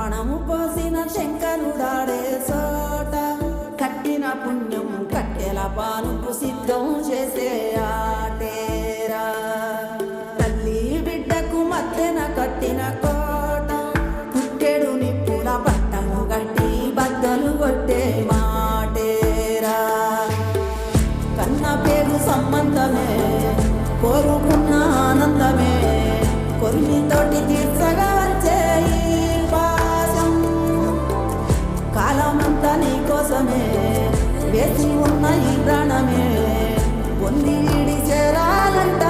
ప్రాణము పోసిన శంకరుడాడే సోట కట్టిన పుణ్యం కట్టెల పానుపు సిద్ధం చేసే ఆటేరా తల్లి బిడ్డకు మధ్యన కట్టిన కోట పుట్టెడు నిప్పుల పట్టము గట్టి బద్దలు కొట్టే మాటేరా కన్న పేరు సంబంధమే కోరుకున్న ఆనందమే కొరిమితోటి తీర్చగా వచ్చే ఈ పాశం కాలమంతా నీ కోసమే వేసి ఉన్న ఈ ప్రాణమే పొంది చేరాలంట